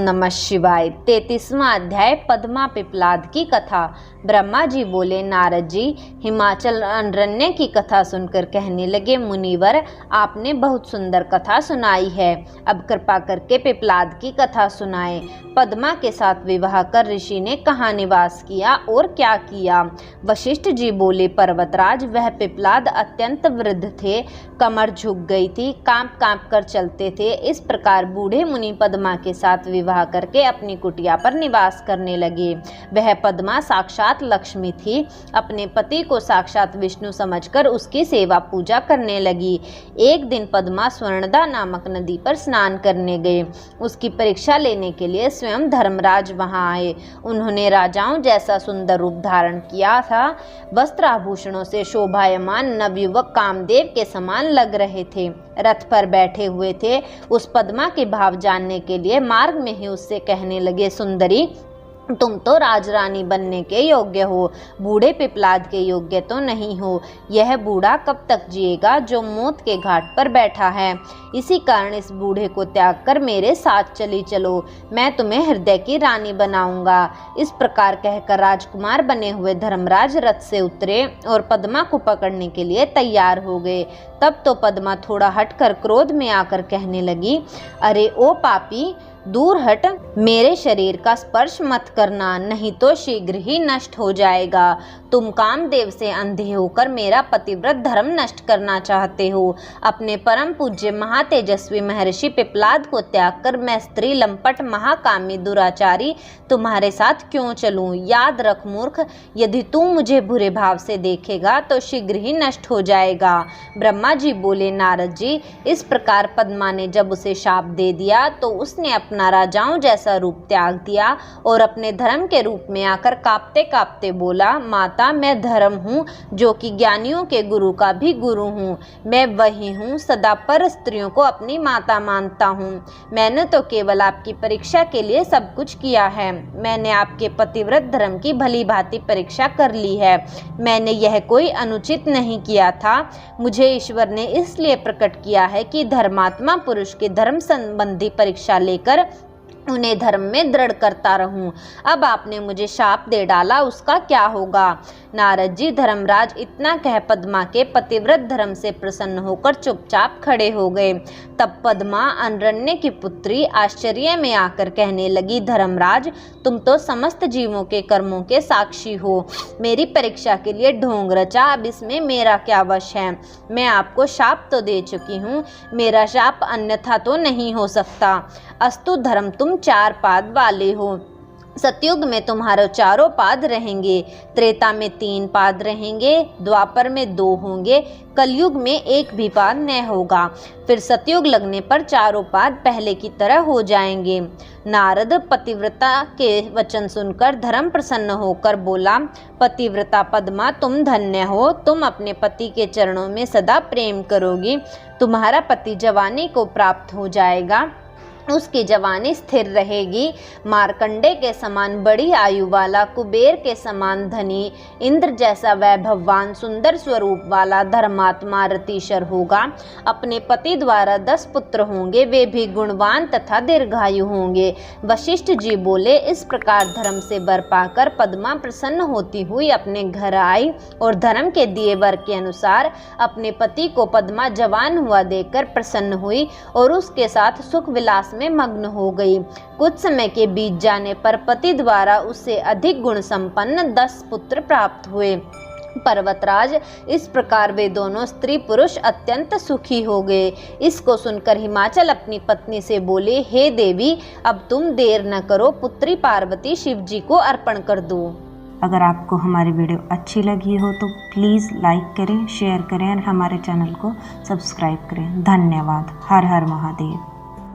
नमः शिवाय। 33वां अध्याय पद्मा पिपलाद की कथा। ब्रह्मा जी बोले, नारद जी, हिमाचल अरण्य की कथा सुनकर कहने लगे, मुनिवर, आपने बहुत सुंदर कथा सुनाई है, अब कृपा करके पिपलाद की कथा सुनाए। पद्मा के साथ विवाह कर ऋषि ने कहाँ निवास किया और क्या किया? वशिष्ठ जी बोले, पर्वतराज, वह पिपलाद अत्यंत वृद्ध थे, कमर झुक गई थी, कांप कांप कर चलते थे। इस प्रकार बूढ़े मुनि पद्मा के साथ विवाह करके अपनी कुटिया पर निवास करने लगे। वह पद्मा साक्षात लक्ष्मी थी। अपने पति को साक्षात विष्णु समझकर उसकी सेवा पूजा करने लगी। एक दिन पद्मा स्वर्णदा नामक नदी पर स्नान करने गए। उसकी परीक्षा लेने के लिए स्वयं धर्मराज वहां आए। उन्होंने राजाओं जैसा सुंदर रूप धारण किया था। वस्त्र आभूषणों से शोभायमान नवयुवक कामदेव के समान लग रहे थे। रथ पर बैठे हुए थे। उस पद्मा के भाव जानने के लिए मार्ग में ही उससे कहने लगे, सुंदरी, तुम तो राजरानी बनने के योग्य हो, बूढ़े पिपलाद के योग्य तो नहीं हो। यह बूढ़ा कब तक जिएगा जो मौत के घाट पर बैठा है? इसी कारण इस बूढ़े को त्याग कर मेरे साथ चली चलो, मैं तुम्हें हृदय की रानी बनाऊंगा। इस प्रकार कहकर राजकुमार बने हुए धर्मराज रथ से उतरे और पद्मा को पकड़ने के लिए तैयार हो गए। तब तो पद्मा थोड़ा हटकर क्रोध में आकर कहने लगी, अरे ओ पापी, दूर हट, मेरे शरीर का स्पर्श मत करना, नहीं तो शीघ्र ही नष्ट हो जाएगा। तुम कामदेव से अंधे होकर मेरा पतिव्रत धर्म नष्ट करना चाहते हो। अपने परम पूज्य महातेजस्वी महर्षि पिपलाद को त्याग कर मैं स्त्री लंपट महाकामी दुराचारी तुम्हारे साथ क्यों चलूं? याद रख मूर्ख, यदि तू मुझे बुरे भाव से देखेगा तो शीघ्र ही नष्ट हो जाएगा। ब्रह्मा जी बोले, नारद जी, इस प्रकार पद्मा ने जब उसे शाप दे दिया तो उसने अपना राजाओं जैसा रूप त्याग दिया और अपने धर्म के रूप में आकर कांपते कांपते बोला, माता, मैं धर्म हूँ जो कि ज्ञानियों के गुरु का भी गुरु हूँ। मैं वही हूँ, सदा पर स्त्रियों को अपनी माता मानता हूँ। मैंने तो केवल आपकी परीक्षा के लिए सब कुछ किया है। मैंने आपके पतिव्रत धर्म की भली भांति परीक्षा कर ली है। मैंने यह कोई अनुचित नहीं किया था। मुझे ईश्वर ने इसलिए प्रकट किया है कि धर्मात्मा पुरुष के धर्म संबंधी परीक्षा लेकर उन्हें धर्म में दृढ़ करता रहूं। अब आपने मुझे शाप दे डाला, उसका क्या होगा? नारद जी, धर्मराज इतना कह पद्मा के पतिव्रत धर्म से प्रसन्न होकर चुपचाप खड़े हो गए। तब पद्मा, अरण्य की पुत्री, आश्चर्य में आकर कहने लगी, धर्मराज, तुम तो समस्त जीवों के कर्मों के साक्षी हो। मेरी परीक्षा के लिए ढोंग रचा, अब इसमें मेरा क्या वश है? मैं आपको शाप तो दे चुकी हूँ, मेरा शाप अन्यथा तो नहीं हो सकता। अस्तु धर्म, तुम 4 पाद वाले हो। सतयुग में तुम्हारे 4 पाद रहेंगे, त्रेता में 3 पाद रहेंगे, द्वापर में 2 होंगे, कलयुग में 1 भी पाद न होगा। फिर सतयुग लगने पर 4 पाद पहले की तरह हो जाएंगे। नारद पतिव्रता के वचन सुनकर धर्म प्रसन्न होकर बोला, पतिव्रता पद्मा, तुम धन्य हो। तुम अपने पति के चरणों में सदा प्रेम करोगी। तुम्हारा पति जवानी को प्राप्त हो जाएगा, उसकी जवानी स्थिर रहेगी। मार्कंडे के समान बड़ी आयु वाला, कुबेर के समान धनी, इंद्र जैसा वैभववान सुंदर स्वरूप वाला धर्मात्मा रतिशर होगा। अपने पति द्वारा 10 पुत्र होंगे, वे भी गुणवान तथा दीर्घायु होंगे। वशिष्ठ जी बोले, इस प्रकार धर्म से वर पाकर पद्मा प्रसन्न होती हुई अपने घर आई और धर्म के दिए वर के अनुसार अपने पति को पद्मा जवान हुआ देखकर प्रसन्न हुई और उसके साथ सुख विलास में मग्न हो गई। कुछ समय के बीत जाने पर पति द्वारा उससे अधिक गुण संपन्न 10 पुत्र प्राप्त हुए। पर्वतराज, इस प्रकार वे दोनों स्त्री पुरुष अत्यंत सुखी हो गए। इसको सुनकर हिमाचल अपनी पत्नी से बोले, हे देवी, अब तुम देर न करो, पुत्री पार्वती शिव जी को अर्पण कर दो। अगर आपको हमारी वीडियो अच्छी लगी हो तो प्लीज़ लाइक करें, शेयर करें और हमारे चैनल को सब्सक्राइब करें। धन्यवाद। हर हर महादेव।